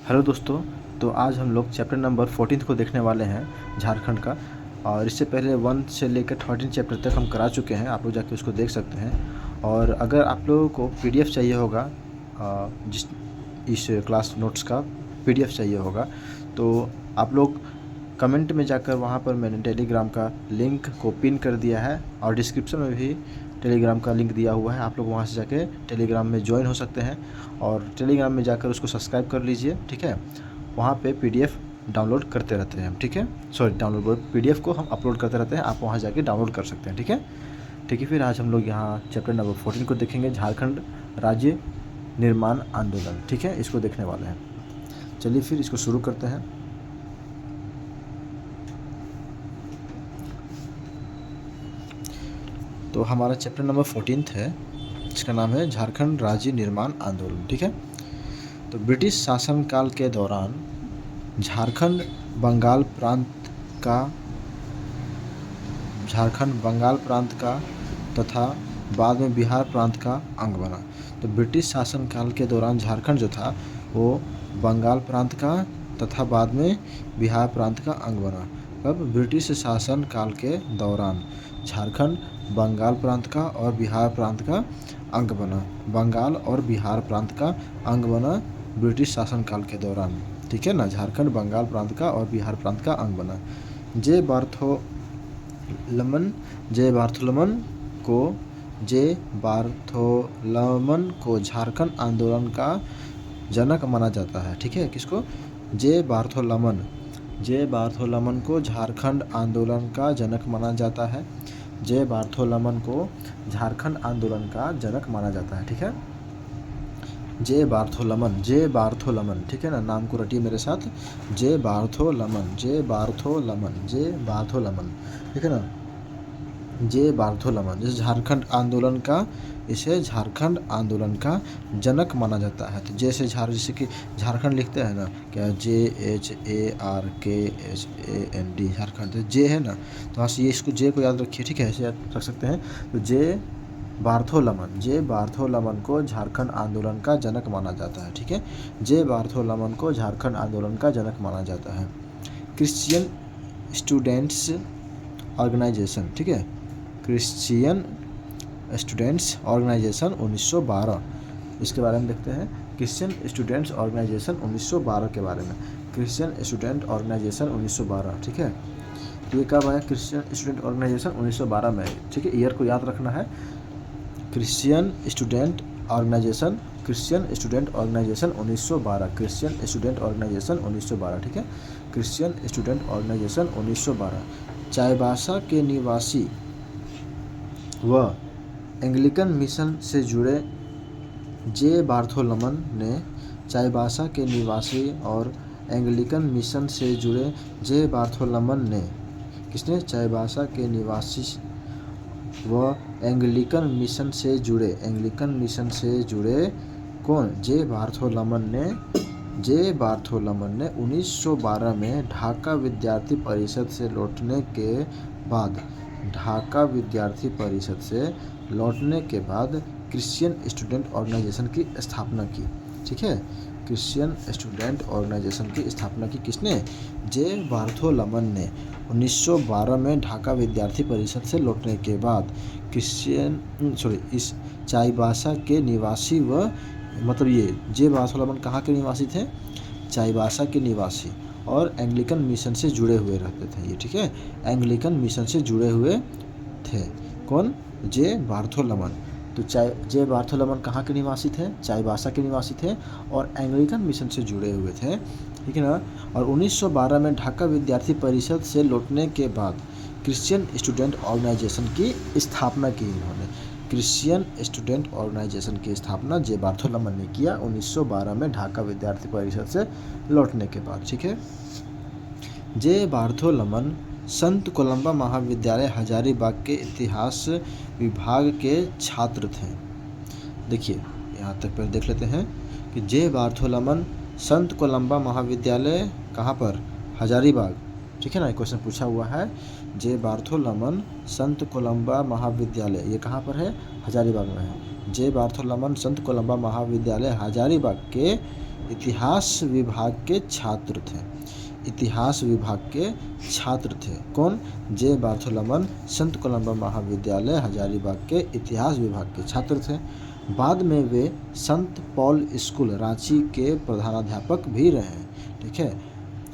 Hello दोस्तों। तो आज हम लोग चैप्टर नंबर 14 को देखने वाले हैं झारखंड का। और इससे पहले 1 से लेकर 13 चैप्टर तक हम करा चुके हैं, आप लोग जाके उसको देख सकते हैं। और अगर आप लोगों को पीडीएफ चाहिए होगा, जिस इस क्लास नोट्स का पीडीएफ चाहिए होगा, तो आप लोग कमेंट में जाकर वहाँ पर मैंने टेलीग्राम का लिंक को पिन कर दिया है और डिस्क्रिप्शन में भी टेलीग्राम का लिंक दिया हुआ है। आप लोग वहाँ से जाके टेलीग्राम में ज्वाइन हो सकते हैं और टेलीग्राम में जाकर उसको सब्सक्राइब कर लीजिए, ठीक है। वहाँ पे पीडीएफ डाउनलोड करते रहते हैं हम, ठीक है। सॉरी, डाउनलोड पीडीएफ को हम अपलोड करते रहते हैं, आप वहाँ जाके डाउनलोड कर सकते हैं, ठीक है। ठीक है, फिर आज हम लोग यहाँ चैप्टर नंबर 14 को देखेंगे, झारखंड राज्य निर्माण आंदोलन, ठीक है। इसको देखने वाले हैं। चलिए फिर इसको शुरू करते हैं। तो हमारा चैप्टर नंबर 14 है, इसका नाम है झारखंड राज्य निर्माण आंदोलन, ठीक है। तो ब्रिटिश शासनकाल के दौरान झारखंड बंगाल प्रांत का तथा बाद में बिहार प्रांत का अंग बना। तो ब्रिटिश शासनकाल के दौरान झारखंड जो था वो बंगाल प्रांत का तथा बाद में बिहार प्रांत का अंग बना। अब ब्रिटिश शासन काल के दौरान झारखंड बंगाल प्रांत का और बिहार प्रांत का अंग बना। बंगाल और बिहार प्रांत का अंग बना ब्रिटिश शासनकाल के दौरान, ठीक है ना। झारखंड बंगाल प्रांत का और बिहार प्रांत का अंग बना। जे बार्थोलमन को झारखंड आंदोलन का जनक माना जाता है, ठीक है। किसको? जे बार्थोलमन को झारखंड आंदोलन का जनक माना जाता है। जे बार्थोलमन को झारखंड आंदोलन का जनक माना जाता है, ठीक है। जे बार्थोलमन, ठीक है ना। नाम को रटिए मेरे साथ, जे बार्थोलमन, ठीक है ना। जे बार्थोलमन, जैसे झारखंड आंदोलन का, इसे झारखंड आंदोलन का जनक माना जाता है। तो जैसे कि झारखंड लिखते हैं ना, क्या JHARKHAND, झारखंड। तो जे है ना, तो वहाँ से ये इसको जे को याद रखिए, ठीक है, ऐसे याद रख सकते हैं। तो जे बार्थोलमन को झारखंड आंदोलन का जनक माना जाता है, ठीक है। जे बार्थोलमन को झारखंड आंदोलन का जनक माना जाता है। क्रिश्चियन स्टूडेंट्स ऑर्गेनाइजेशन, ठीक है। क्रिश्चियन स्टूडेंट्स ऑर्गेनाइजेशन 1912, इसके बारे में देखते हैं। क्रिश्चियन स्टूडेंट्स ऑर्गेनाइजेशन 1912 के बारे में। क्रिश्चियन स्टूडेंट ऑर्गेनाइजेशन 1912, ठीक है। तो ये कब आया? क्रिश्चियन स्टूडेंट ऑर्गेनाइजेशन 1912 में, ठीक है। ईयर को याद रखना है। Christian student organisation 1912, Christian student organisation 1912, ठीक है। Christian student organisation 1912। चाईबासा के निवासी व एंग्लिकन मिशन से जुड़े जे बार्थोलमन ने चाईबासा के निवासी और एंग्लिकन मिशन से जुड़े जे बार्थोलमन ने किसने? चाईबासा के निवासी व एंग्लिकन मिशन से जुड़े कौन? जे बार्थोलमन ने 1912 में ढाका विद्यार्थी परिषद से लौटने के बाद क्रिश्चियन स्टूडेंट ऑर्गेनाइजेशन की स्थापना की, ठीक है। क्रिश्चियन स्टूडेंट ऑर्गेनाइजेशन की स्थापना की किसने? जे बार्थोलमन ने 1912 में ढाका विद्यार्थी परिषद से लौटने के बाद इस चाईबासा के निवासी व मतलब ये जे बार्थोलमन कहाँ के निवासी थे? चाईबासा के निवासी और एंग्लिकन मिशन से जुड़े हुए रहते थे ये, ठीक है। एंग्लिकन मिशन से जुड़े हुए थे कौन? जे बार्थोलमन। तो जे बार्थोलमन कहाँ के निवासी थे? चाईबासा के निवासी थे और एंग्लिकन मिशन से जुड़े हुए थे, ठीक है ना। और 1912 में ढाका विद्यार्थी परिषद से लौटने के बाद क्रिश्चियन स्टूडेंट ऑर्गेनाइजेशन की स्थापना की इन्होंने। क्रिश्चियन स्टूडेंट ऑर्गेनाइजेशन की स्थापना जे बार्थोलमन ने किया 1912 में ढाका विद्यार्थी परिषद से लौटने के बाद, ठीक है। जे बार्थोलमन संत कोलंबा महाविद्यालय हजारीबाग के इतिहास विभाग के छात्र थे। देखिए यहाँ तक पहले देख लेते हैं कि जे बार्थोलमन संत कोलंबा महाविद्यालय कहाँ पर? हजारीबाग, ठीक है ना। क्वेश्चन पूछा हुआ है, जे बार्थोलमन संत कोलंबा महाविद्यालय ये कहाँ पर है? हजारीबाग में है। जे बार्थोलमन संत कोलंबा महाविद्यालय हजारीबाग के इतिहास विभाग के छात्र थे। इतिहास विभाग के छात्र थे कौन? जे बार्थोलोमन संत कोलंबा महाविद्यालय हजारीबाग के इतिहास विभाग के छात्र थे। बाद में वे संत पॉल स्कूल रांची के प्रधानाध्यापक भी रहे। ठीक है,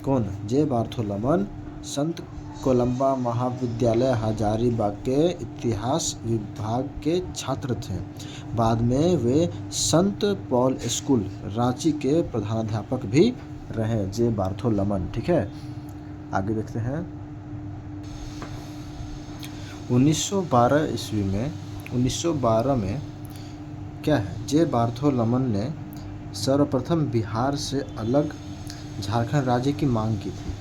कौन? जे बार्थोलोमन संत कोलंबा महाविद्यालय हजारीबाग के इतिहास विभाग के छात्र थे। बाद में वे संत पॉल स्कूल रांची के प्रधानाध्यापक भी रहे, जे बार्थोलोमन। ठीक है, आगे देखते हैं। 1912 ईस्वी में 1912 में क्या है? जे बार्थोलोमन ने सर्वप्रथम बिहार से अलग झारखंड राज्य की मांग की थी।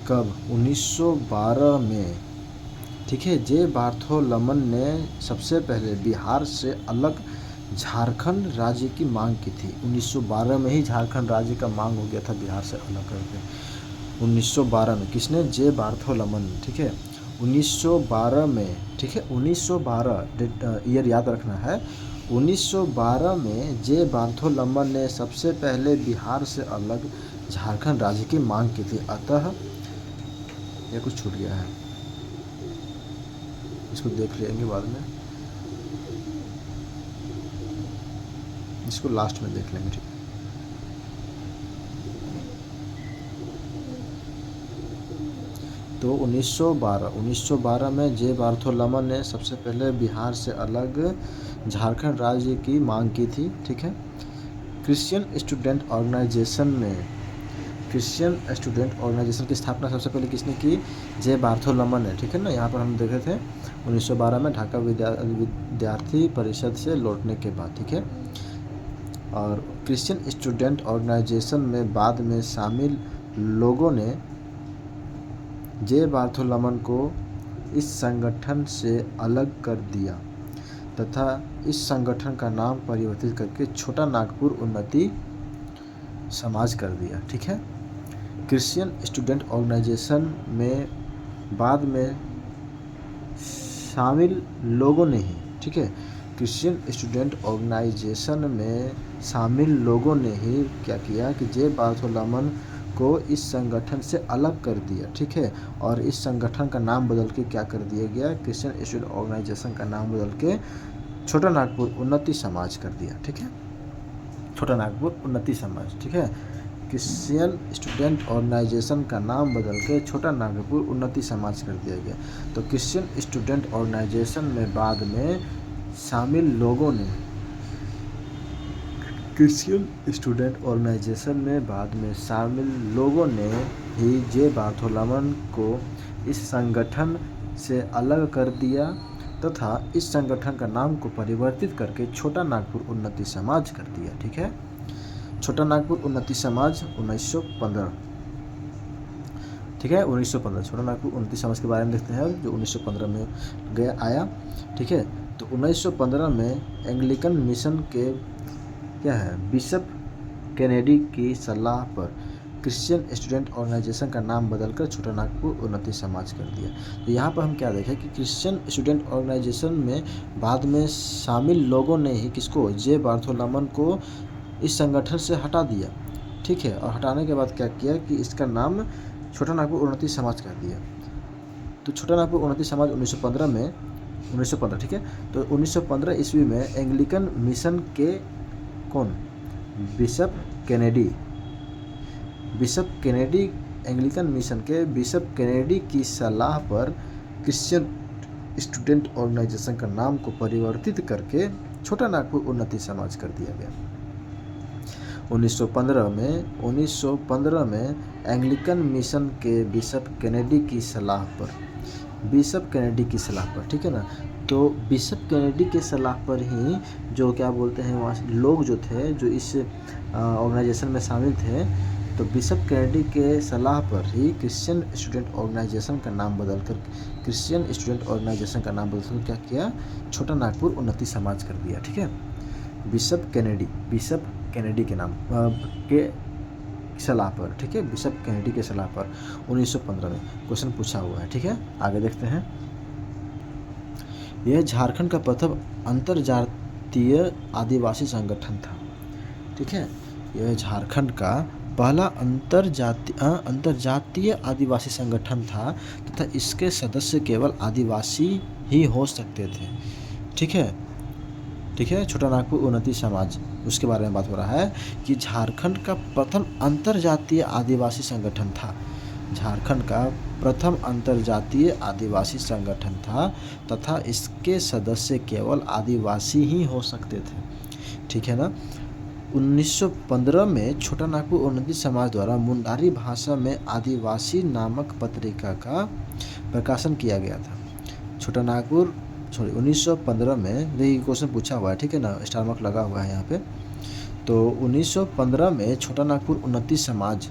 कब? 1912 में। ठीक है, जे बार्थोलोमन ने सबसे पहले बिहार से अलग झारखंड राज्य की मांग की थी। 1912 में ही झारखंड राज्य का मांग हो गया था बिहार से अलग करके। 1912 में किसने? जे बार्थोलोमन ने। ठीक है, 1912 में। ठीक है, 1912 ईयर याद रखना है। 1912 में जे बार्थोलोमन ने सबसे पहले बिहार से अलग झारखंड राज्य की मांग की थी। अतः ये कुछ छूट गया है, इसको देख लेंगे बाद में, इसको लास्ट में देख लेंगे। ठीक, तो 1912 में जे बार्थोलोमन ने सबसे पहले बिहार से अलग झारखंड राज्य की मांग की थी। ठीक है, क्रिश्चियन स्टूडेंट ऑर्गेनाइजेशन में क्रिश्चियन स्टूडेंट ऑर्गेनाइजेशन की स्थापना सबसे पहले किसने की? जे बार्थोलोमन ने। ठीक है ना, यहाँ पर हम देखे थे 1912 में ढाका विद्यार्थी परिषद से लौटने के बाद। ठीक है, और क्रिश्चियन स्टूडेंट ऑर्गेनाइजेशन में बाद में शामिल लोगों ने जे बार्थोलोमन को इस संगठन से अलग कर दिया तथा इस संगठन का नाम परिवर्तित करके छोटा नागपुर उन्नति समाज कर दिया। ठीक है, क्रिश्चियन स्टूडेंट ऑर्गेनाइजेशन में बाद में शामिल लोगों ने ही, ठीक है, क्रिश्चियन स्टूडेंट ऑर्गेनाइजेशन में शामिल लोगों ने ही क्या किया कि जे बार्थोलोमन को इस संगठन से अलग कर दिया। ठीक है, और इस संगठन का नाम बदल के क्या कर दिया गया? क्रिश्चियन स्टूडेंट ऑर्गेनाइजेशन का नाम बदल के छोटा नागपुर उन्नति समाज कर दिया। ठीक है, छोटा नागपुर उन्नति समाज। ठीक है, क्रिश्चियन स्टूडेंट ऑर्गेनाइजेशन का नाम बदल के छोटा नागपुर उन्नति समाज कर दिया गया। तो क्रिश्चियन स्टूडेंट ऑर्गेनाइजेशन में बाद में शामिल लोगों ने क्रिश्चियन स्टूडेंट ऑर्गेनाइजेशन में बाद में शामिल लोगों ने ही जे बार्थोलोमन को इस संगठन से अलग कर दिया तथा इस संगठन का नाम को परिवर्तित करके छोटा नागपुर उन्नति समाज कर दिया। ठीक है, छोटा नागपुर उन्नति समाज 1915। ठीक है, 1915 छोटा नागपुर उन्नति समाज के बारे में देखते हैं, जो 1915 में आया। ठीक है, तो 1915 में एंग्लिकन मिशन के क्या है, बिशप कैनेडी की सलाह पर क्रिश्चियन स्टूडेंट ऑर्गेनाइजेशन का नाम बदलकर छोटा नागपुर उन्नति समाज कर दिया। तो यहाँ पर हम क्या देखें कि क्रिश्चियन स्टूडेंट ऑर्गेनाइजेशन में बाद में शामिल लोगों ने ही किसको? जे बार्थोलोमन को इस संगठन से हटा दिया। ठीक है, और हटाने के बाद क्या किया कि इसका नाम छोटा नागपुर उन्नति समाज कर दिया। तो छोटा नागपुर उन्नति समाज 1915। ठीक है, तो 1915 ईस्वी में एंग्लिकन मिशन के कौन? बिशप कैनेडी एंग्लिकन मिशन के बिशप कैनेडी की सलाह पर क्रिश्चियन स्टूडेंट ऑर्गेनाइजेशन का नाम को परिवर्तित करके छोटा नागपुर उन्नति समाज कर दिया गया। 1915 में एंग्लिकन मिशन के बिशप कैनेडी की सलाह पर, ठीक है ना, तो बिशप कैनेडी के सलाह पर ही जो क्या बोलते हैं वहाँ लोग जो थे जो इस ऑर्गेनाइजेशन में शामिल थे, तो बिशप कैनेडी के सलाह पर ही क्रिश्चियन स्टूडेंट ऑर्गेनाइजेशन का नाम बदलकर क्या किया? छोटा नागपुर उन्नति समाज कर दिया। ठीक है, बिशप कैनेडी के नाम के सलाह पर। ठीक है, बिशप कैनेडी के सलाह पर 1915 में क्वेश्चन पूछा हुआ है। ठीक है, आगे देखते हैं। यह झारखंड का प्रथम अंतरजातीय आदिवासी संगठन था। ठीक है, यह झारखंड का पहला अंतर्जातीय आदिवासी संगठन था तथा इसके सदस्य केवल आदिवासी ही हो सकते थे। ठीक है, छोटा नागपुर उन्नति समाज, उसके बारे में बात हो रहा है कि झारखंड का प्रथम अंतर्जातीय आदिवासी संगठन था। झारखंड का प्रथम अंतर्जातीय आदिवासी संगठन था तथा इसके सदस्य केवल आदिवासी ही हो सकते थे। ठीक है ना। 1915 में छोटा नागपुर उन्नति समाज द्वारा मुंडारी भाषा में आदिवासी नामक पत्रिका का प्रकाशन किया गया था। 1915 में, ये क्वेश्चन पूछा हुआ है, ठीक है ना, स्टार मार्क लगा हुआ है यहाँ पे। तो 1915 में छोटा नागपुर उन्नति समाज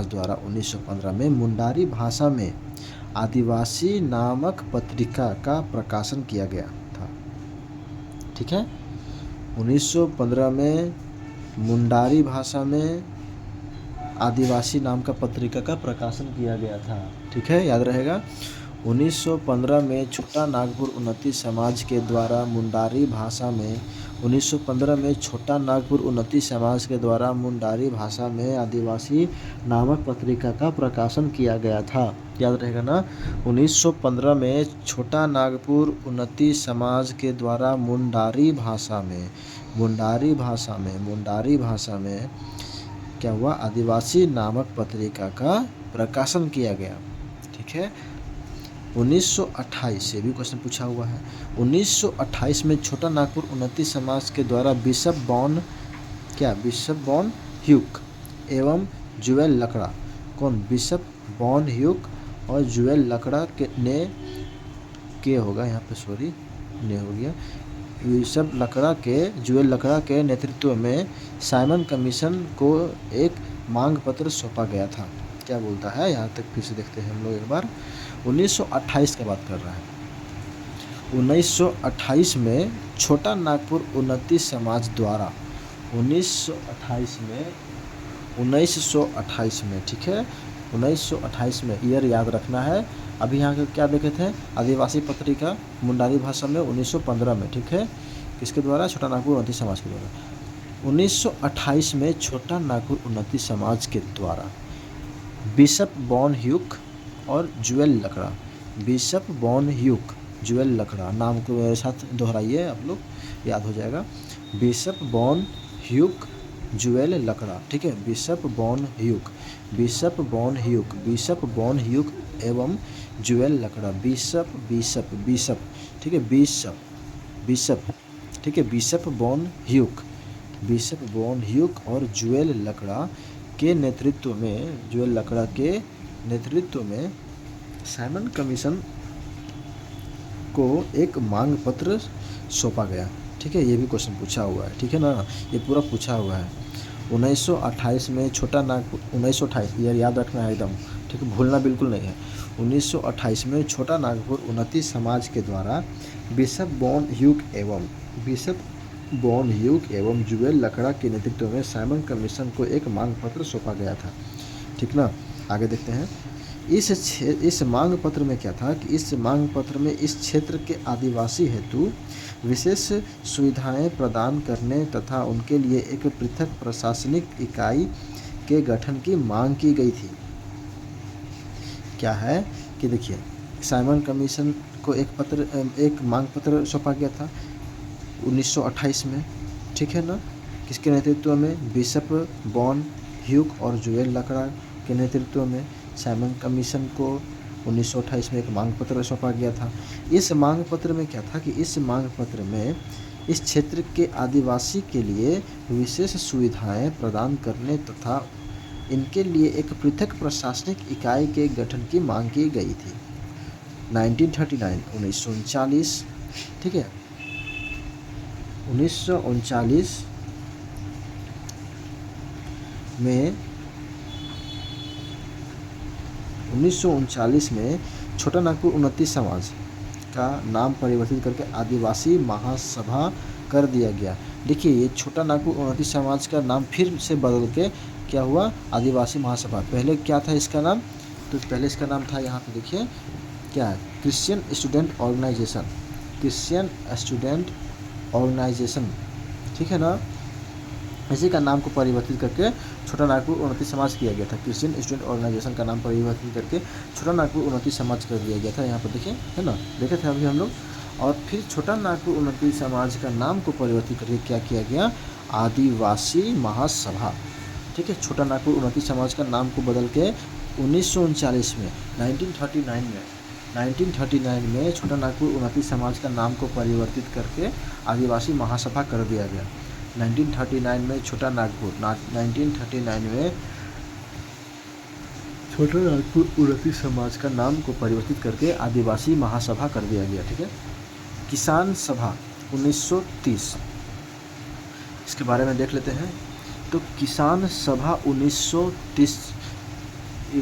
द्वारा 1915 में मुंडारी भाषा में आदिवासी नामक पत्रिका का प्रकाशन किया गया था। ठीक है, 1915 में मुंडारी भाषा में आदिवासी नाम का पत्रिका का प्रकाशन किया गया था। ठीक है, याद रहेगा। 1915 में छोटा नागपुर उन्नति समाज के द्वारा मुंडारी भाषा में 1915 में छोटा नागपुर उन्नति समाज के द्वारा मुंडारी भाषा में आदिवासी नामक पत्रिका का प्रकाशन किया गया था। याद रहेगा ना। 1915 में छोटा नागपुर उन्नति समाज के द्वारा मुंडारी भाषा में क्या हुआ, आदिवासी नामक पत्रिका का प्रकाशन किया गया। ठीक है। 1928 से भी क्वेश्चन पूछा हुआ है। 1928 में छोटा नागपुर उन्नति समाज के द्वारा बिशप बॉन ह्यूक एवं जुएल लकड़ा, कौन, बिशप बॉन ह्यूक और जुएल लकड़ा के होगा यहाँ पे, सॉरी ने हो गया, जुएल लकड़ा के नेतृत्व में साइमन कमीशन को एक मांग पत्र सौंपा गया था। क्या बोलता है, यहाँ तक फिर से देखते हैं हम लोग एक बार। 1928 की बात कर रहा है। 1928 में छोटा नागपुर उन्नति समाज द्वारा 1928 में, ठीक है, 1928 में, ईयर याद रखना है। अभी यहाँ के क्या देखे थे, आदिवासी पत्रिका मुंडारी भाषा में 1915 में, ठीक है, किसके द्वारा, छोटा नागपुर उन्नति समाज के द्वारा। 1928 में छोटा नागपुर उन्नति समाज के द्वारा बिशप बॉन ह्यूक और जुएल लकड़ा, बिशप बॉन ह्यूक, जुएल लकड़ा, नाम को मेरे साथ दोहराइए, आप लोग याद हो जाएगा। बिशप बॉन ह्यूक, जुएल लकड़ा, ठीक है, बिशप बॉन ह्यूक एवं जुएल लकड़ा, बिशप, ठीक है, ठीक है, बिशप बॉन ह्यूक और जुएल लकड़ा के नेतृत्व में साइमन कमीशन को एक मांग पत्र सौंपा गया। ठीक है, ये भी क्वेश्चन पूछा हुआ है, ठीक है ना, ये पूरा पूछा हुआ है। 1928 में छोटा नागपुर, 1928 ईयर याद रखना है एकदम, ठीक है, भूलना बिल्कुल नहीं है। 1928 में छोटा नागपुर उन्नति समाज के द्वारा बिशप बॉन ह्यूक एवं जुएल लकड़ा के नेतृत्व में साइमन कमीशन को एक मांग पत्र सौंपा गया था। ठीक ना, आगे देखते हैं। इस मांग पत्र में क्या था कि इस मांग पत्र में इस क्षेत्र के आदिवासी हेतु विशेष सुविधाएं प्रदान करने तथा उनके लिए एक पृथक प्रशासनिक इकाई के गठन की मांग की गई थी। क्या है कि देखिए, साइमन कमीशन को एक मांग पत्र सौंपा गया था 1928 में, ठीक है ना, किसके नेतृत्व में, बिशप बॉन ह्यूक और जुएल लकड़ा के नेतृत्व में साइमन कमीशन को 1928 में एक मांग पत्र सौंपा गया था। इस मांग पत्र में क्या था कि इस मांग पत्र में इस क्षेत्र के आदिवासी के लिए विशेष सुविधाएं प्रदान करने तथा इनके लिए एक पृथक प्रशासनिक इकाई के गठन की मांग की गई थी। 1939 ठीक है, 1939 में छोटा नागपुर उन्नति समाज का नाम परिवर्तित करके आदिवासी महासभा कर दिया गया। देखिए, ये छोटा नागपुर उन्नति समाज का नाम फिर से बदल के क्या हुआ, आदिवासी महासभा। पहले क्या था इसका नाम, तो पहले इसका नाम था, यहाँ पे देखिए क्या है, क्रिश्चियन स्टूडेंट ऑर्गेनाइजेशन, ठीक ठीक है ना। इसी का नाम को परिवर्तित करके छोटा नागपुर उन्नति समाज किया गया था। क्रिश्चियन स्टूडेंट ऑर्गेनाइजेशन का नाम परिवर्तित करके छोटा नागपुर उन्नति समाज कर दिया गया था। यहाँ पर देखिए, है ना, देखे थे अभी हम लोग। और फिर छोटा नागपुर उन्नति समाज का नाम को परिवर्तित करके क्या किया गया, आदिवासी महासभा। ठीक है, छोटा नागपुर उन्नति समाज का नाम को बदल के 1939 में 1939 में छोटा नागपुर उन्नति समाज का नाम को परिवर्तित करके आदिवासी महासभा कर दिया गया। 1939 में छोटा नागपुर 1939 में छोटा नागपुर उन्नति समाज का नाम को परिवर्तित करके आदिवासी महासभा कर दिया गया। ठीक है, किसान सभा 1930, इसके बारे में देख लेते हैं। तो किसान सभा 1930,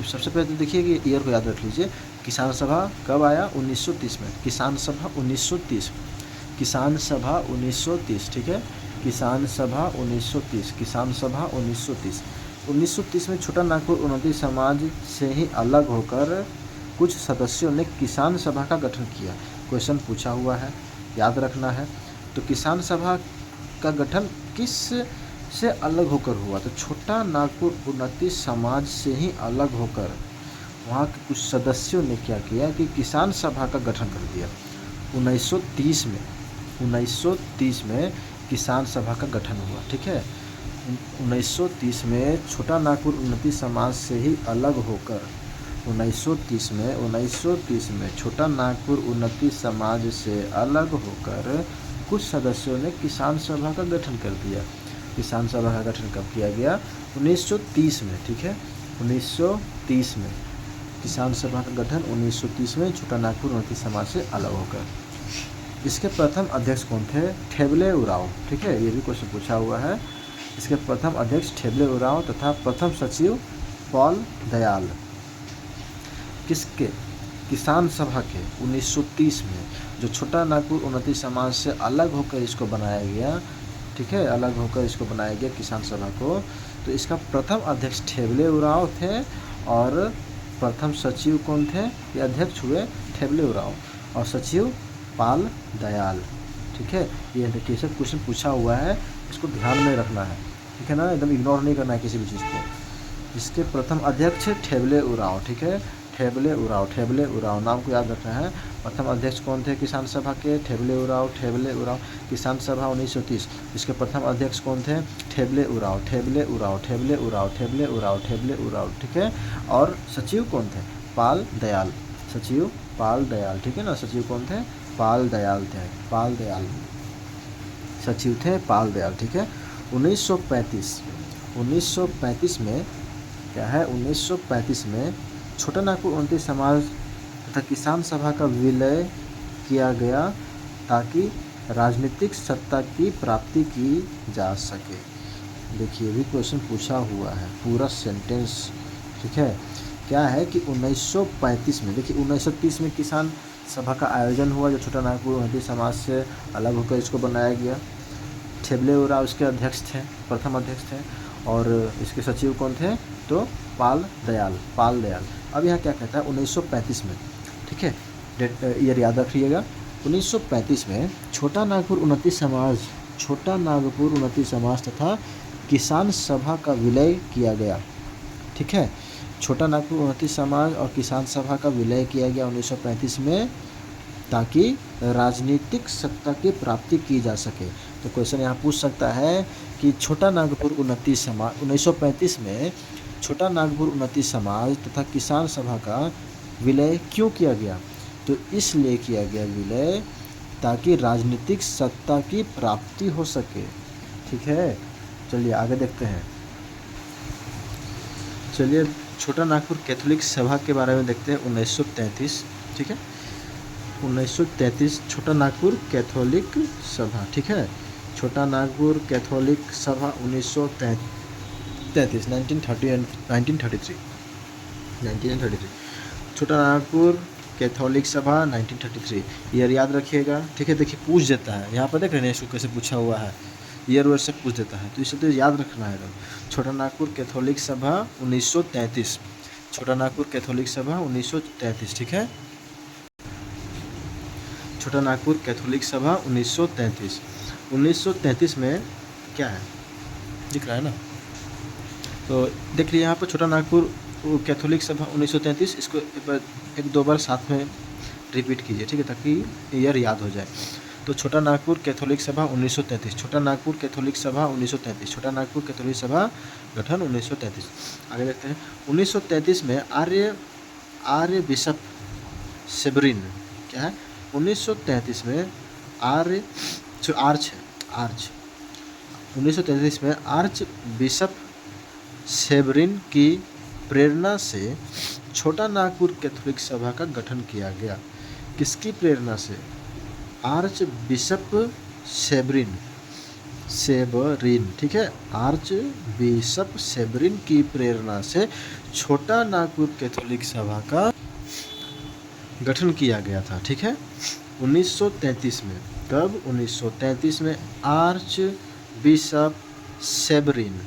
सबसे पहले तो देखिए कि ईयर को याद रख लीजिए। किसान सभा कब आया, 1930 में। किसान सभा 1930, किसान सभा 1930, ठीक है, किसान सभा 1930, किसान सभा 1930। 1930 में छोटा नागपुर उन्नति समाज से ही अलग होकर कुछ सदस्यों ने किसान सभा का गठन किया। क्वेश्चन पूछा हुआ है, याद रखना है। तो किसान सभा का गठन किस से अलग होकर हुआ, तो छोटा नागपुर उन्नति समाज से ही अलग होकर वहाँ के कुछ सदस्यों ने क्या किया कि किसान सभा का गठन कर दिया। 1930 में किसान सभा का गठन हुआ। ठीक है, 1930 में छोटा नागपुर उन्नति समाज से ही अलग होकर 1930 में छोटा नागपुर उन्नति समाज से अलग होकर कुछ सदस्यों ने किसान सभा का गठन कर दिया। किसान सभा का गठन कब किया गया, 1930 में। ठीक है, 1930 में किसान सभा का गठन 1930 में छोटा नागपुर उन्नति समाज से अलग होकर। इसके प्रथम अध्यक्ष कौन थे, ठेबले उरांव। ठीक है, ये भी क्वेश्चन पूछा हुआ है। इसके प्रथम अध्यक्ष ठेबले उरांव तथा प्रथम सचिव पॉल दयाल। किसके, किसान सभा के 1930 में, जो छोटा नागपुर उन्नति समाज से अलग होकर इसको बनाया गया। ठीक है, अलग होकर इसको बनाया गया किसान सभा को। तो इसका प्रथम अध्यक्ष ठेबले उरांव थे और प्रथम सचिव कौन थे, ये अध्यक्ष हुए ठेबले उरांव और सचिव पाल दयाल। ठीक है, ये देखिए सब क्वेश्चन पूछा हुआ है, इसको ध्यान में रखना है। ठीक है ना, एकदम इग्नोर नहीं करना है किसी भी चीज़ को। इसके प्रथम अध्यक्ष ठेबले उरांव। ठीक है, ठेबले उरांव नाम को याद रखना है। प्रथम अध्यक्ष कौन थे किसान सभा के, ठेबले उरांव। किसान सभा 1930, इसके प्रथम अध्यक्ष कौन थे, ठेबले उरांव। ठीक है, और सचिव कौन थे, पाल दयाल। सचिव पाल दयाल। ठीक है ना, सचिव कौन थे, पाल दयाल थे। सचिव थे पाल दयाल। ठीक है, 1935 में क्या है, 1935 में छोटा नागपुर उन्नति समाज तथा किसान सभा का विलय किया गया ताकि राजनीतिक सत्ता की प्राप्ति की जा सके। देखिए भी क्वेश्चन पूछा हुआ है, पूरा सेंटेंस। ठीक है, क्या है कि 1935 में, देखिए 1930 में किसान सभा का आयोजन हुआ जो छोटा नागपुर उन्नति समाज से अलग होकर इसको बनाया गया। ठेबले उरांव उसके अध्यक्ष थे, प्रथम अध्यक्ष थे, और इसके सचिव कौन थे, तो पाल दयाल। अब यहाँ क्या कहता है, 1935 में। ठीक है, ईयर याद रखिएगा। 1935 में छोटा नागपुर उन्नति समाज तथा किसान सभा का विलय किया गया। ठीक है, छोटा नागपुर उन्नति समाज और किसान सभा का विलय किया गया 1935 में ताकि राजनीतिक सत्ता की प्राप्ति की जा सके। तो क्वेश्चन यहाँ पूछ सकता है कि छोटा नागपुर उन्नति समाज 1935 में छोटा नागपुर उन्नति समाज तथा किसान सभा का विलय क्यों किया गया, तो इसलिए किया गया विलय ताकि राजनीतिक सत्ता की प्राप्ति हो सके। ठीक है, चलिए आगे देखते हैं। चलिए छोटा नागपुर कैथोलिक सभा के बारे में देखते हैं। 1933। ठीक है, 1933 छोटा नागपुर कैथोलिक सभा। ठीक है, छोटा नागपुर कैथोलिक सभा 1933 1933 छोटा नागपुर कैथोलिक सभा 1933, ईयर याद रखिएगा। ठीक है, देखिए पूछ देता है यहाँ पर, देख रहे हैं इसको कैसे पूछा हुआ है, ईयर वर्ड से पूछ देता है, तो इसे तो याद रखना है। छोटा नागपुर कैथोलिक सभा 1933, छोटा नागपुर कैथोलिक सभा 1933। ठीक है, छोटा नागपुर कैथोलिक सभा 1933 में क्या है, दिख रहा है ना। तो देख लीजिए यहाँ पर छोटा नागपुर कैथोलिक सभा 1933, इसको एक दो बार साथ में रिपीट कीजिए, ठीक है, ताकि ईयर याद हो जाए। तो छोटा नागपुर कैथोलिक सभा 1933, छोटा नागपुर कैथोलिक सभा 1933, छोटा नागपुर कैथोलिक सभा गठन 1933। आगे देखते हैं 1933 में आर्य बिशप सेबरिन, क्या है 1933 में आर्य जो आर्च है, आर्च 1933 में आर्च बिशप सेबरिन की प्रेरणा से छोटा नागपुर कैथोलिक सभा का गठन किया गया। किसकी प्रेरणा से? आर्च बिशप सेबरिन, ठीक है, आर्च बिशप सेबरिन की प्रेरणा से छोटा नागपुर कैथोलिक सभा का गठन किया गया था, ठीक है, 1933 में। कब? 1933 में आर्च बिशप सेबरिन,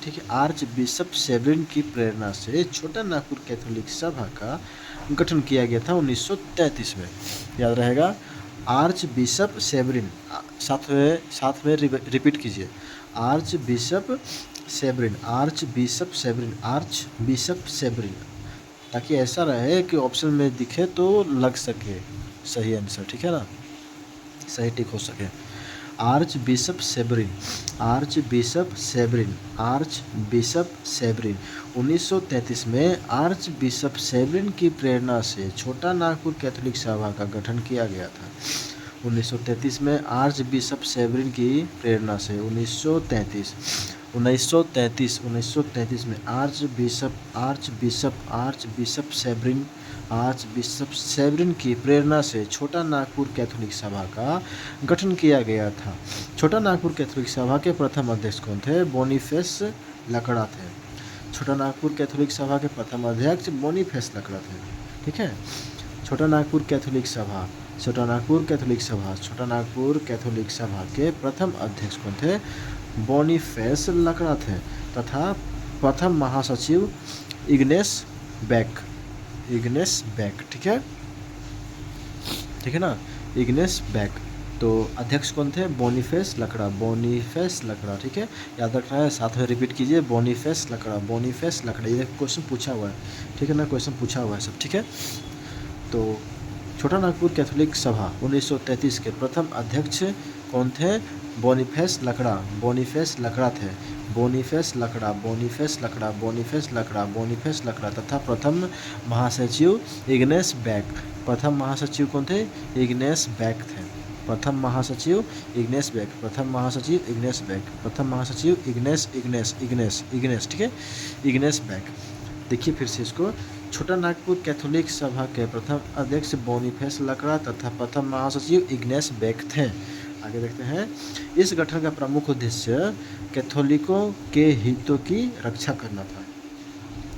ठीक है, आर्च बिशप सेबरिन की प्रेरणा से छोटा नागपुर कैथोलिक सभा का गठन किया गया था 1933 में। याद रहेगा, आर्च बिशप सेबरिन, साथ में रिपीट कीजिए, archbishop Sebarin, archbishop Sebarin, archbishop Sebarin, ताकि ऐसा रहे कि ऑप्शन में दिखे तो लग सके सही आंसर, ठीक है ना, सही टिक हो सके। Archbishop Sebarin, archbishop Sebarin, archbishop Sebarin 1933 में आर्च बिशप सेबरिन की प्रेरणा से छोटा नागपुर कैथोलिक सभा का गठन किया गया था। 1933 में आर्च बिशप सेबरिन की प्रेरणा से 1933 में आर्च बिशप सेबरिन की प्रेरणा से छोटा नागपुर कैथोलिक सभा का गठन किया गया था। छोटा नागपुर कैथोलिक सभा के प्रथम अध्यक्ष कौन थे? बोनीफेस लकड़ा थे। छोटा नागपुर कैथोलिक सभा के प्रथम अध्यक्ष बोनीफेस लकड़ा थे, ठीक है। छोटा नागपुर कैथोलिक सभा के प्रथम अध्यक्ष कौन थे? बोनीफेस लकड़ा थे तथा प्रथम महासचिव इग्नेस बैक, ठीक है ना, इग्नेस बैक। तो अध्यक्ष कौन थे? बोनीफेस लकड़ा, ठीक है, याद रखना है, साथ में रिपीट कीजिए, बोनीफेस लकड़ा, ये क्वेश्चन पूछा हुआ है, ठीक है ना, क्वेश्चन पूछा हुआ है सब, ठीक है। तो छोटा नागपुर कैथोलिक सभा 1933 के प्रथम अध्यक्ष कौन थे? बोनीफेस लकड़ा थे, बोनीफेस लकड़ा तथा प्रथम महासचिव इग्नेस बैक। प्रथम महासचिव कौन थे? इग्नेस बैक थे। प्रथम महासचिव इग्नेस बैक, ठीक है, इग्नेस बैक। देखिए फिर से इसको, छोटा नागपुर कैथोलिक सभा के प्रथम अध्यक्ष बोनीफेस लकड़ा तथा प्रथम महासचिव इग्नेस बैक थे। आगे देखते हैं, इस गठन का प्रमुख उद्देश्य कैथोलिकों के हितों की रक्षा करना था।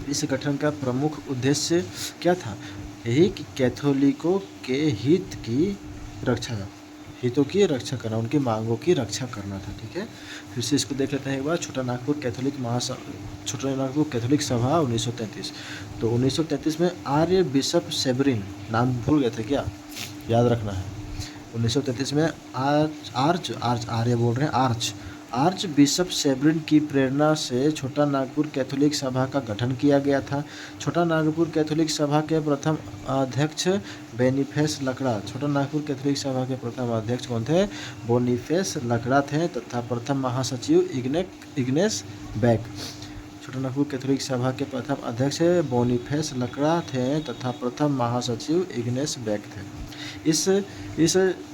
इस गठन का प्रमुख उद्देश्य क्या था? यही कि कैथोलिकों के हितों की रक्षा करना, उनकी मांगों की रक्षा करना था, ठीक है। फिर से इसको देख लेते हैं एक बार, छोटा नागपुर कैथोलिक सभा 1933। तो 1933 में आर्य बिशप सेबरिन, नाम भूल गए थे क्या? याद रखना है। 1933 में आर्च बिशप सेबरिन की प्रेरणा से छोटा नागपुर कैथोलिक सभा का गठन किया गया था। छोटा नागपुर कैथोलिक सभा के प्रथम अध्यक्ष बोनीफेस लकड़ा, छोटा नागपुर कैथोलिक सभा के प्रथम अध्यक्ष कौन थे? बोनीफेस लकड़ा थे तथा प्रथम महासचिव इग्नेस बैक। छोटा नागपुर कैथोलिक सभा के प्रथम अध्यक्ष बोनीफेस लकड़ा थे तथा प्रथम महासचिव इग्नेस बैक थे। इस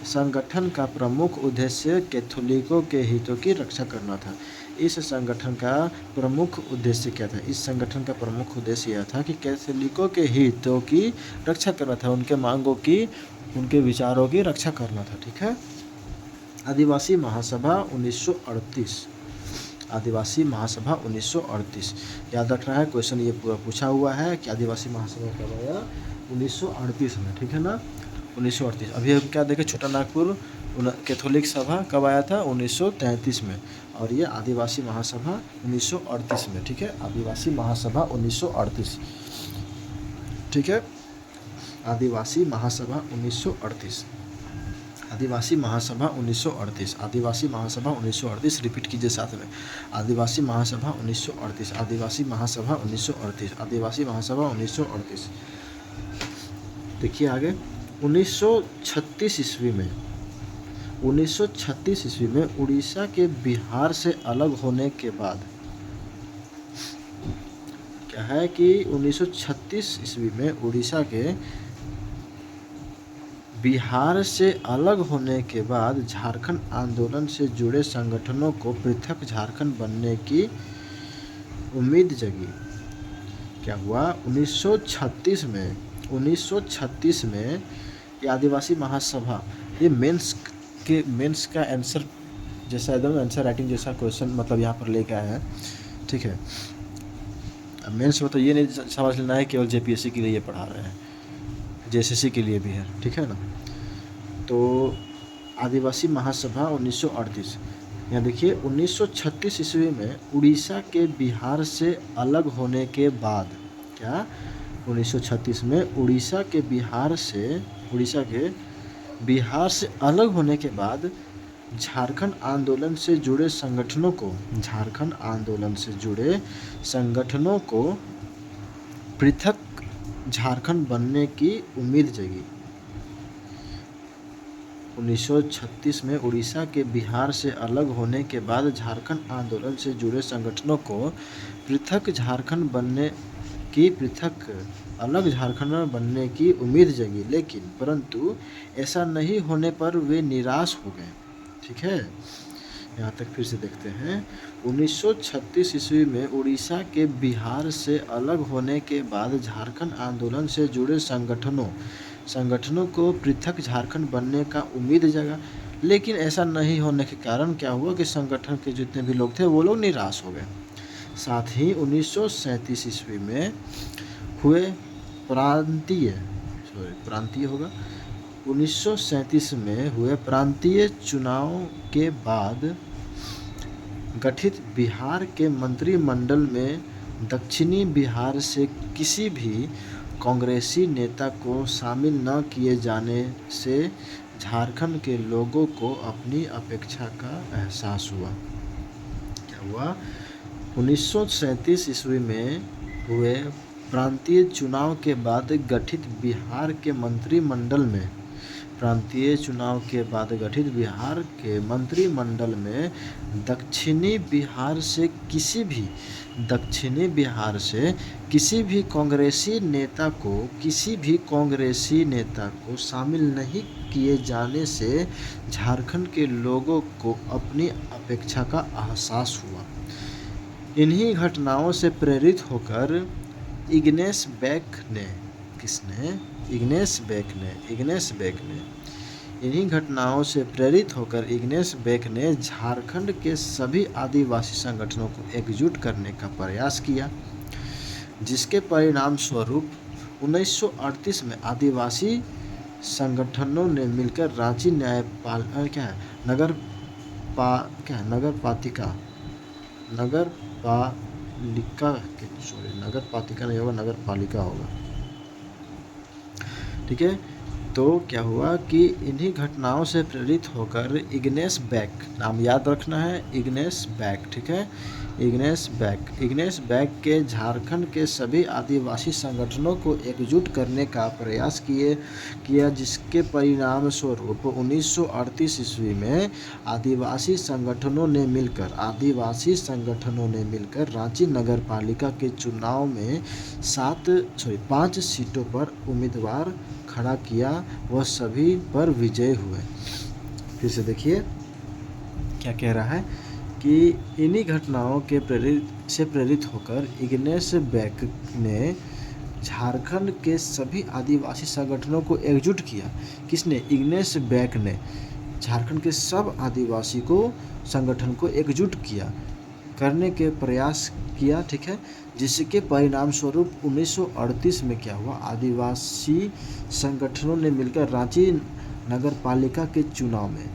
संगठन का प्रमुख उद्देश्य कैथोलिकों के हितों की रक्षा करना था। इस संगठन का प्रमुख उद्देश्य क्या था? इस संगठन का प्रमुख उद्देश्य यह था कि कैथोलिकों के हितों की रक्षा करना था, उनके मांगों की, उनके विचारों की रक्षा करना था, ठीक है। आदिवासी महासभा 1938, याद रखना है, क्वेश्चन ये पूछा हुआ है कि आदिवासी महासभा कब आया? 1938 में, ठीक है ना, 1938। अभी हम क्या देखें, छोटा नागपुर कैथोलिक सभा कब आया था? 1933 में, और ये आदिवासी महासभा 1938 में, ठीक है, आदिवासी महासभा 1938, ठीक है, आदिवासी महासभा 1938, आदिवासी महासभा 1938, आदिवासी महासभा 1938, रिपीट कीजिए साथ में, आदिवासी महासभा 1938, आदिवासी महासभा 1938, आदिवासी महासभा 1938। देखिए आगे 1936 ईस्वी में 1936 ईस्वी में उड़ीसा के बिहार से अलग होने के बाद क्या है कि 1936 ईस्वी में उड़ीसा के बिहार से अलग होने के बाद झारखंड आंदोलन से जुड़े संगठनों को पृथक झारखंड बनने की उम्मीद जगी। क्या हुआ 1936 में ये आदिवासी महासभा, ये मेंस का आंसर जैसा एकदम आंसर राइटिंग जैसा क्वेश्चन मतलब यहाँ पर लेके आए हैं, ठीक है। मेंस में तो ये नहीं समझ लेना है केवल जेपीएससी के लिए ये पढ़ा रहे हैं, जेएसएससी के लिए भी है, ठीक है ना। तो आदिवासी महासभा 1938, यहाँ देखिए 1936 ईस्वी में उड़ीसा के बिहार से अलग होने के बाद, क्या 1936 में उड़ीसा के बिहार से अलग होने के बाद झारखंड आंदोलन से जुड़े संगठनों को पृथक झारखंड बनने की उम्मीद जगी। 1936 में उड़ीसा के बिहार से अलग होने के बाद झारखंड आंदोलन से जुड़े संगठनों को पृथक अलग झारखंड बनने की उम्मीद जगी, लेकिन परंतु ऐसा नहीं होने पर वे निराश हो गए, ठीक है। यहाँ तक फिर से देखते हैं। 1936 ईस्वी में उड़ीसा के बिहार से अलग होने के बाद झारखंड आंदोलन से जुड़े संगठनों को पृथक झारखंड बनने का उम्मीद जगा, लेकिन ऐसा नहीं होने के कारण क्या हुआ कि संगठन के जितने भी लोग थे वो लोग निराश हो गए। साथ ही 1937 ईस्वी में हुए प्रांतीय होगा 1937 में हुए प्रांतीय चुनाव के बाद गठित बिहार के मंत्रिमंडल में दक्षिणी बिहार से किसी भी कांग्रेसी नेता को शामिल न किए जाने से झारखंड के लोगों को अपनी अपेक्षा का एहसास हुआ। क्या हुआ 1937 ईस्वी में हुए प्रांतीय चुनाव के बाद गठित बिहार के मंत्रिमंडल में दक्षिणी बिहार से किसी भी कांग्रेसी नेता को शामिल नहीं किए जाने से झारखंड के लोगों को अपनी अपेक्षा का एहसास हुआ। इन्हीं घटनाओं से प्रेरित होकर इग्नेस बेक ने झारखंड के सभी आदिवासी संगठनों को एकजुट करने का प्रयास किया, जिसके परिणाम स्वरूप 1938 में आदिवासी संगठनों ने मिलकर रांची नगरपालिका होगा, ठीक है। तो क्या हुआ कि इन्हीं घटनाओं से प्रेरित होकर इग्नेस बेक, नाम याद रखना है, इग्नेस बेक, ठीक है। इग्नेस बेक के झारखंड के सभी आदिवासी संगठनों को एकजुट करने का प्रयास किया, जिसके परिणाम स्वरूप 1938 ईस्वी में आदिवासी संगठनों ने मिलकर रांची नगर पालिका के चुनाव में 5 सीटों पर उम्मीदवार खड़ा किया, वह सभी पर विजय हुए। फिर से देखिए क्या कह रहा है कि इन्हीं घटनाओं के प्रेरित होकर इग्नेस बेक ने झारखंड के सभी आदिवासी संगठनों को एकजुट किया। किसने? इग्नेस बेक ने झारखंड के सब आदिवासी संगठन को एकजुट करने के प्रयास किया, ठीक है। जिसके परिणाम स्वरूप 1938 में क्या हुआ, आदिवासी संगठनों ने मिलकर रांची नगर पालिका के चुनाव में,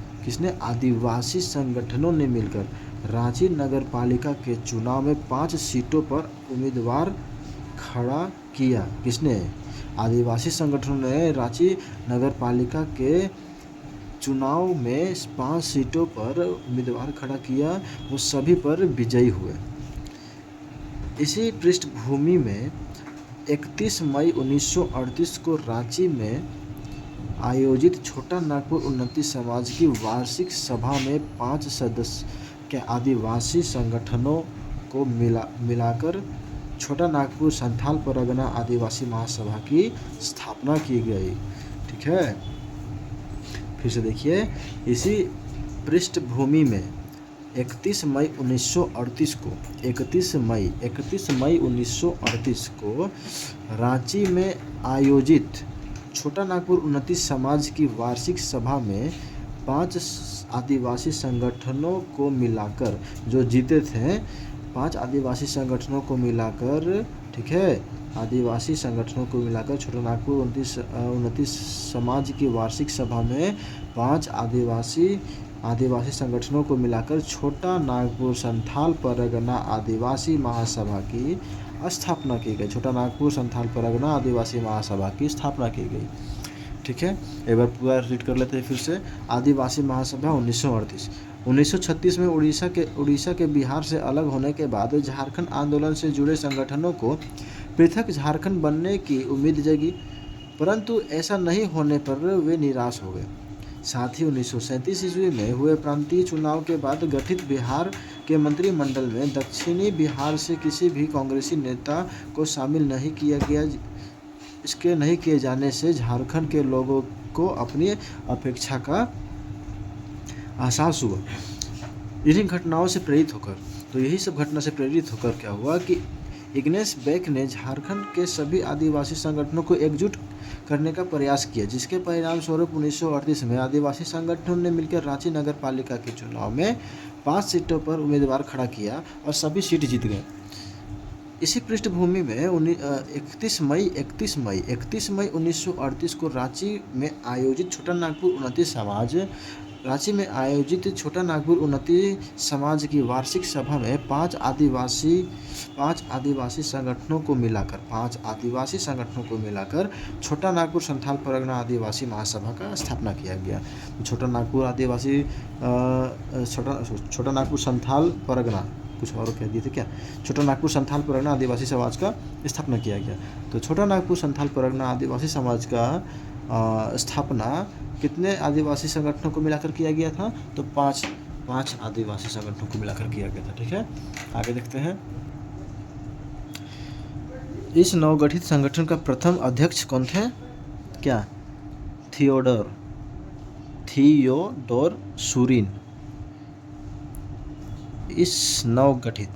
आदिवासी संगठनों ने मिलकर रांची नगर पालिका के चुनाव में 5 सीटों पर उम्मीदवार खड़ा किया। किसने? आदिवासी संगठनों ने रांची नगर पालिका के चुनाव में 5 सीटों पर उम्मीदवार खड़ा किया, वो सभी पर विजयी हुए। इसी पृष्ठभूमि में 31 मई 1938 को रांची में आयोजित छोटा नागपुर उन्नति समाज की वार्षिक सभा में 5 सदस्य के आदिवासी संगठनों को मिलाकर छोटा नागपुर संथाल परगना आदिवासी महासभा की स्थापना की गई। ठीक है, फिर से देखिए, इसी पृष्ठभूमि में 31 मई 1938 को 31 मई 1938 को रांची में आयोजित छोटा नागपुर उन्नति समाज की वार्षिक सभा में 5 आदिवासी संगठनों को मिलाकर, जो जीते थे 5 आदिवासी संगठनों को मिलाकर, ठीक है, आदिवासी संगठनों को मिलाकर छोटा नागपुर उन्नति समाज की वार्षिक सभा में 5 आदिवासी संगठनों को मिलाकर छोटा नागपुर संथाल परगना आदिवासी महासभा की स्थापना की गई। छोटा नागपुर संथाल परगना आदिवासी महासभा की स्थापना की गई। ठीक है, एक बार पूरा रीड कर लेते हैं फिर से। आदिवासी महासभा 1938। 1936 में उड़ीसा के बिहार से अलग होने के बाद झारखंड आंदोलन से जुड़े संगठनों को पृथक झारखंड बनने की उम्मीद जगी, परंतु ऐसा नहीं होने पर वे निराश हो गए। साथ ही 1937 ईस्वी में हुए प्रांतीय चुनाव के बाद गठित बिहार के मंत्रिमंडल में दक्षिणी बिहार से किसी भी कांग्रेसी नेता को शामिल नहीं किया गया। इसके नहीं किए जाने से झारखंड के लोगों को अपनी अपेक्षा का एहसास हुआ। इन्हीं घटनाओं से प्रेरित होकर, तो यही सब घटना से प्रेरित होकर क्या हुआ कि इग्नेस बेक ने झारखंड के सभी आदिवासी संगठनों को एकजुट करने का प्रयास किया, जिसके परिणाम स्वरूप 1938 में आदिवासी संगठनों ने मिलकर रांची नगर पालिका के चुनाव में 5 सीटों पर उम्मीदवार खड़ा किया और सभी सीट जीत गए। इसी पृष्ठभूमि में 31 मई 1938 को रांची में आयोजित छोटा नागपुर उन्नति समाज की वार्षिक सभा में 5 आदिवासी संगठनों को मिलाकर छोटा नागपुर संथाल परगना आदिवासी महासभा का स्थापना किया गया। छोटा नागपुर संथाल परगना, कुछ और कह दिए थे क्या, छोटा नागपुर संथाल परगना आदिवासी समाज का स्थापना किया गया। तो छोटा नागपुर संथाल परगना आदिवासी समाज का स्थापना कितने आदिवासी संगठनों को मिलाकर किया गया था? तो 5 आदिवासी संगठनों को मिलाकर किया गया था। ठीक है, आगे देखते हैं। इस नवगठित संगठन का प्रथम अध्यक्ष कौन थे? क्या? थियोडोर सुरीन। इस नवगठित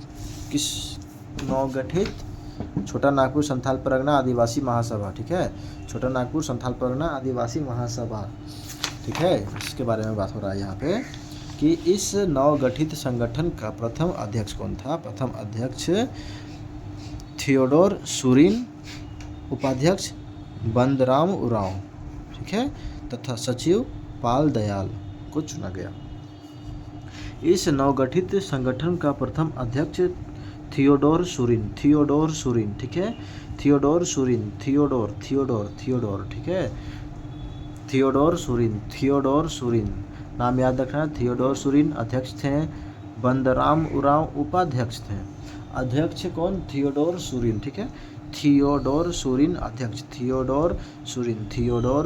छोटा नागपुर संथाल परगना आदिवासी महासभा, ठीक है, छोटा नागपुर संथाल परगना आदिवासी महासभा, ठीक है, इसके बारे में बात हो रहा है यहाँ पे कि इस नवगठित संगठन का प्रथम अध्यक्ष कौन था? प्रथम अध्यक्ष थियोडोर सुरीन, उपाध्यक्ष बंदराम उरांव, ठीक है, तथा सचिव पाल दयाल को चुना गया। इस नवगठित संगठन का प्रथम अध्यक्ष थियोडोर सुरीन, ठीक है, थियोडोर, ठीक है, थियोडोर सुरीन नाम याद रखना। थियोडोर सुरीन अध्यक्ष थे, बंदराम उरांव उपाध्यक्ष थे। अध्यक्ष कौन? थियोडोर सुरीन, ठीक है, थियोडोर सुरीन अध्यक्ष, थियोडोर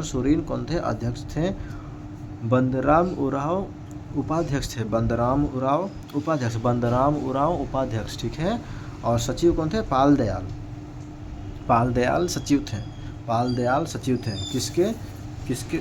सुरीन कौन थे? अध्यक्ष थे। बंदराम उरांव उपाध्यक्ष थे, बंदराम उरांव उपाध्यक्ष, ठीक है। और सचिव कौन थे? पाल दयाल सचिव थे। किसके?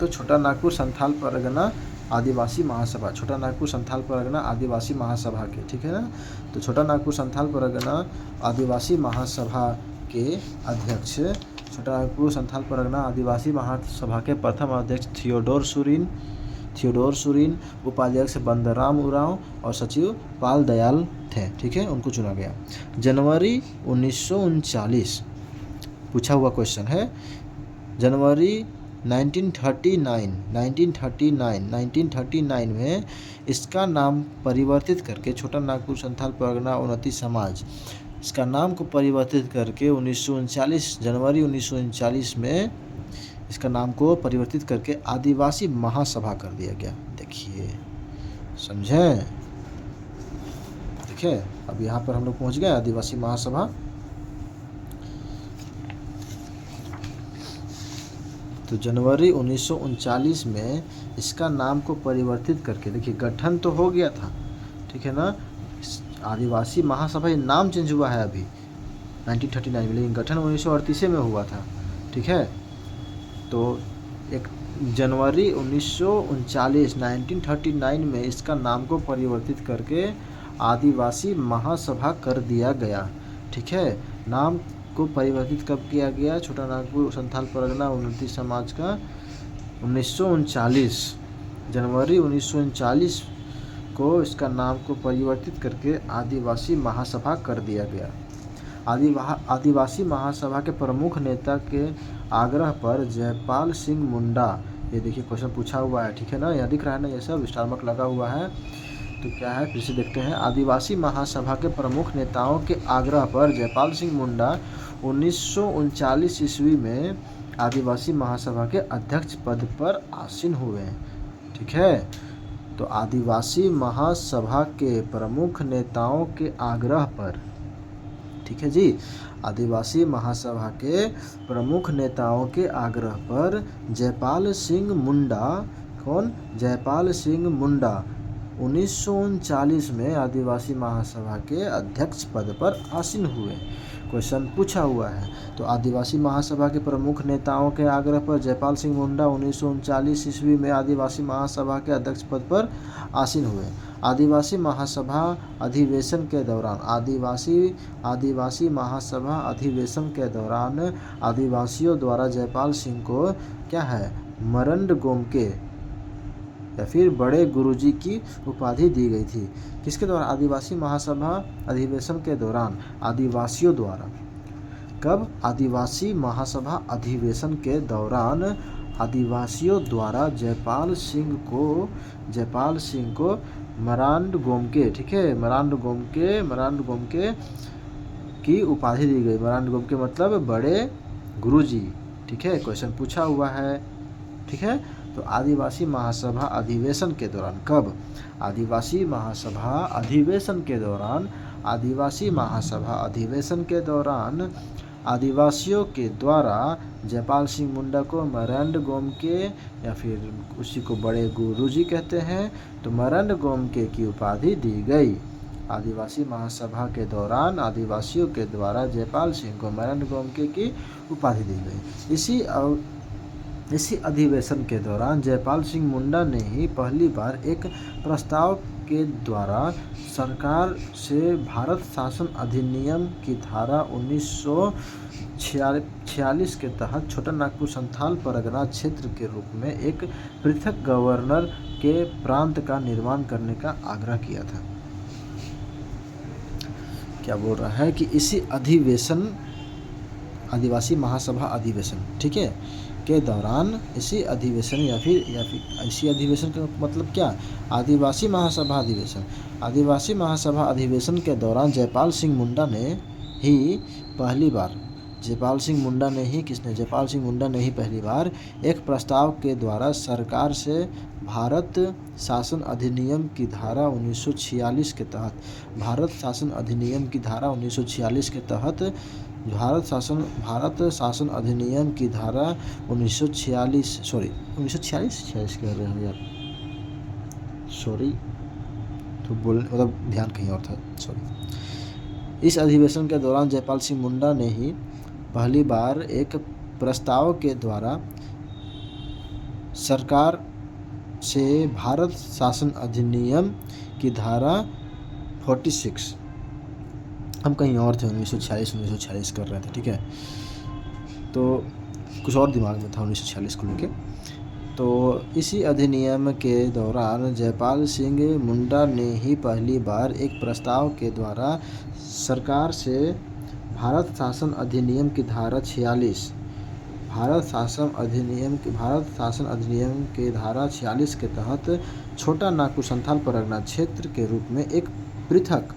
तो छोटा नागपुर संथाल परगना आदिवासी महासभा, छोटा नागपुर संथाल परगना आदिवासी महासभा के, ठीक है ना। तो छोटा नागपुर संथाल परगना आदिवासी महासभा के अध्यक्ष, छोटा नागपुर संथाल परगना आदिवासी महासभा के प्रथम अध्यक्ष थियोडोर सुरीन, उपाध्यक्ष बंदराम उरांव और सचिव पाल दयाल थे, ठीक है, उनको चुना गया। जनवरी 1939 पूछा हुआ क्वेश्चन है। जनवरी 1939 में इसका नाम परिवर्तित करके छोटा नागपुर संथाल परगना उन्नति समाज, इसका नाम को परिवर्तित करके जनवरी 1939 में इसका नाम को परिवर्तित करके आदिवासी महासभा कर दिया गया। देखिए, समझे? देखिए, अब यहाँ पर हम लोग पहुँच गए आदिवासी महासभा। तो जनवरी 1939 में इसका नाम को परिवर्तित करके, देखिए गठन तो हो गया था, ठीक है ना, आदिवासी महासभा ये नाम चेंज हुआ है अभी 1939 में, लेकिन गठन 1938 में हुआ था, ठीक है। तो एक जनवरी 1939 में इसका नाम को परिवर्तित करके आदिवासी महासभा कर दिया गया, ठीक है। नाम को परिवर्तित कब किया गया? छोटा नागपुर संथाल परगना उन्नति समाज का 1939 जनवरी 1939 को इसका नाम को परिवर्तित करके आदिवासी महासभा कर दिया गया। आदिवासी महासभा के प्रमुख नेता के आग्रह पर जयपाल सिंह मुंडा, ये देखिए क्वेश्चन पूछा हुआ है, ठीक है ना, यह दिख रहा है ना, ये सब स्टार मार्क लगा हुआ है। तो क्या है, फिर से देखते हैं। आदिवासी महासभा के प्रमुख नेताओं के आग्रह पर जयपाल सिंह मुंडा 1939 ईस्वी में आदिवासी महासभा के अध्यक्ष पद पर आसीन हुए, ठीक है। तो आदिवासी महासभा के प्रमुख नेताओं के आग्रह पर, ठीक है जी, आदिवासी महासभा के प्रमुख नेताओं के आग्रह पर जयपाल सिंह मुंडा, कौन? जयपाल सिंह मुंडा 1939 में आदिवासी महासभा के अध्यक्ष पद पर आसीन हुए। क्वेश्चन पूछा हुआ है। तो आदिवासी महासभा के प्रमुख नेताओं के आग्रह पर जयपाल सिंह मुंडा 1939 ईस्वी में आदिवासी महासभा के अध्यक्ष पद पर आसीन हुए। आदिवासी महासभा अधिवेशन के दौरान, आदिवासी महासभा अधिवेशन के दौरान आदिवासियों द्वारा जयपाल सिंह को क्या है, मरंड गोमके या फिर बड़े गुरुजी की उपाधि दी गई थी। किसके द्वारा? आदिवासी महासभा अधिवेशन के दौरान आदिवासियों द्वारा। कब? आदिवासी महासभा अधिवेशन के दौरान आदिवासियों द्वारा जयपाल सिंह को मरांड गोमके, ठीक है, मरांड गोमके की उपाधि दी गई। मरांड गोमके मतलब बड़े गुरुजी, ठीक है। क्वेश्चन पूछा हुआ है, ठीक है। तो आदिवासी महासभा अधिवेशन के दौरान, कब? आदिवासी महासभा अधिवेशन के दौरान, आदिवासी महासभा अधिवेशन के दौरान आदिवासियों के द्वारा जयपाल सिंह मुंडा को मरंड गोमके या फिर उसी को बड़े गुरुजी कहते हैं, तो मरंड गोमके की उपाधि दी गई। आदिवासी महासभा के दौरान आदिवासियों के द्वारा जयपाल सिंह को मरंड गोमके की उपाधि दी गई। इसी अधिवेशन के दौरान जयपाल सिंह मुंडा ने ही पहली बार एक प्रस्ताव के द्वारा सरकार से भारत शासन अधिनियम की धारा 1946 के तहत छोटा नागपुर संथाल परगना क्षेत्र के रूप में एक पृथक गवर्नर के प्रांत का निर्माण करने का आग्रह किया था। क्या बोल रहा है कि इसी अधिवेशन, आदिवासी महासभा अधिवेशन, ठीक है, के दौरान इसी अधिवेशन या फिर इसी अधिवेशन का मतलब क्या? आदिवासी महासभा अधिवेशन। आदिवासी महासभा अधिवेशन के दौरान जयपाल सिंह मुंडा ने ही पहली बार, जयपाल सिंह मुंडा ने ही पहली बार एक प्रस्ताव के द्वारा सरकार से भारत शासन अधिनियम की धारा 1946 के तहत, भारत शासन अधिनियम की धारा 1946 के तहत भारत शासन अधिनियम की धारा 1946 कह रहे हो यार, सॉरी, तो मतलब ध्यान कहीं और था, सॉरी। इस अधिवेशन के दौरान जयपाल सिंह मुंडा ने ही पहली बार एक प्रस्ताव के द्वारा सरकार से भारत शासन अधिनियम की धारा 46, हम कहीं और थे, 1946 कर रहे थे, ठीक है, तो कुछ और दिमाग में था 1946 को लेके। तो इसी अधिनियम के दौरान जयपाल सिंह मुंडा ने ही पहली बार एक प्रस्ताव के द्वारा सरकार से भारत शासन अधिनियम की धारा 46, भारत शासन अधिनियम के धारा 46 के तहत छोटा नागपुर संथाल परगना क्षेत्र के रूप में एक पृथक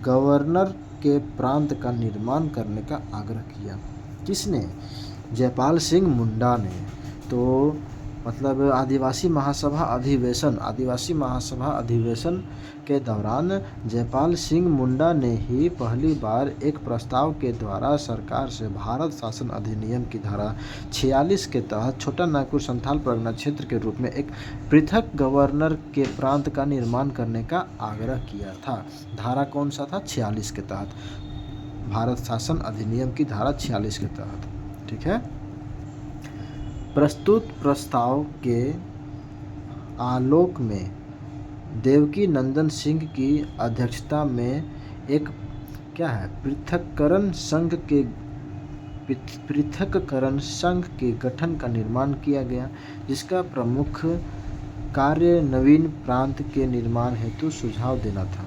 गवर्नर के प्रांत का निर्माण करने का आग्रह किया। किसने? जयपाल सिंह मुंडा ने। तो मतलब आदिवासी महासभा अधिवेशन के दौरान जयपाल सिंह मुंडा ने ही पहली बार एक प्रस्ताव के द्वारा सरकार से भारत शासन अधिनियम की धारा 46 के तहत छोटा नागपुर संथाल परगना क्षेत्र के रूप में एक पृथक गवर्नर के प्रांत का निर्माण करने का आग्रह किया था। धारा कौन सा था? 46 के तहत, भारत शासन अधिनियम की धारा 46 के तहत। ठीक है। प्रस्तुत प्रस्ताव के आलोक में देवकी नंदन सिंह की अध्यक्षता में एक पृथक्करण संघ के गठन का निर्माण किया गया, जिसका प्रमुख कार्य नवीन प्रांत के निर्माण हेतु सुझाव देना था।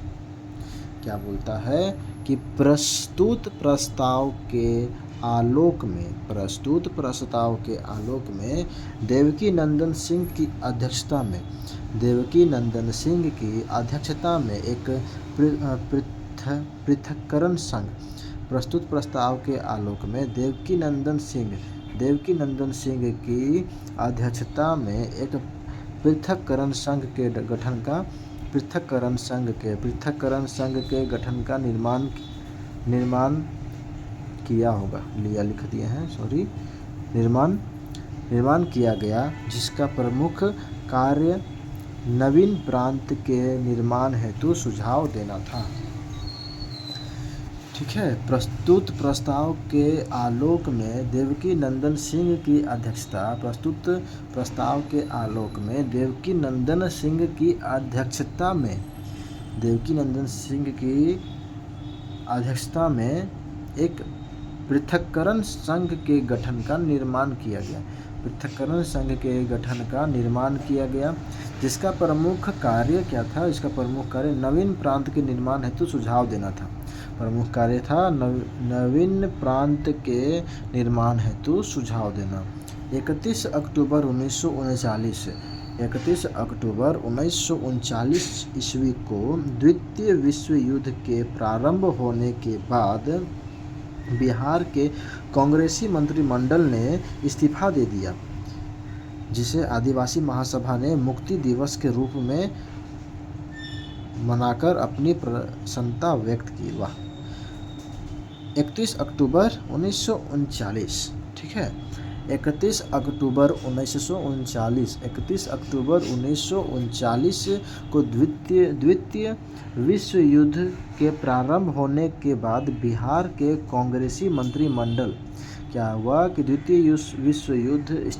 क्या बोलता है कि प्रस्तुत प्रस्ताव के आलोक में देवकी नंदन सिंह की अध्यक्षता में एक पृथक्करण संघ प्रस्तुत प्रस्ताव के आलोक में देवकी नंदन सिंह की अध्यक्षता में एक पृथक्करण संघ के गठन का निर्माण किया गया, जिसका प्रमुख कार्य नवीन प्रांत के निर्माण हेतु सुझाव देना था। ठीक है। प्रस्तुत प्रस्ताव के आलोक में देवकी नंदन सिंह की अध्यक्षता में एक पृथक्करण संघ के गठन का निर्माण किया गया, जिसका प्रमुख कार्य क्या था? इसका प्रमुख कार्य नवीन प्रांत के निर्माण हेतु सुझाव देना था। प्रमुख कार्य था नवीन प्रांत के निर्माण हेतु सुझाव देना। 31 अक्टूबर 1939 ईस्वी को द्वितीय विश्व युद्ध के प्रारंभ होने के बाद बिहार के कांग्रेसी मंत्रिमंडल ने इस्तीफा दे दिया, जिसे आदिवासी महासभा ने मुक्ति दिवस के रूप में मनाकर अपनी प्रसन्नता व्यक्त की। वाह। 31 अक्टूबर 1939। ठीक है। 31 अक्टूबर 1939 को द्वितीय विश्व युद्ध के प्रारंभ होने के बाद बिहार के कांग्रेसी मंत्रिमंडल क्या हुआ कि द्वितीय विश्व युद्ध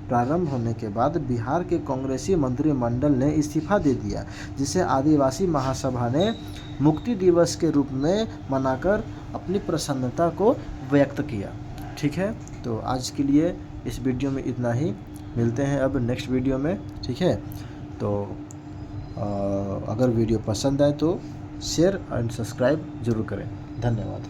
प्रारंभ होने के बाद बिहार के कांग्रेसी मंत्रिमंडल ने इस्तीफा दे दिया, जिसे आदिवासी महासभा ने मुक्ति दिवस के रूप में मनाकर अपनी प्रसन्नता को व्यक्त किया। ठीक है। तो आज के लिए इस वीडियो में इतना ही। मिलते हैं अब नेक्स्ट वीडियो में। ठीक है। तो अगर वीडियो पसंद आए तो शेयर एंड सब्सक्राइब जरूर करें। धन्यवाद।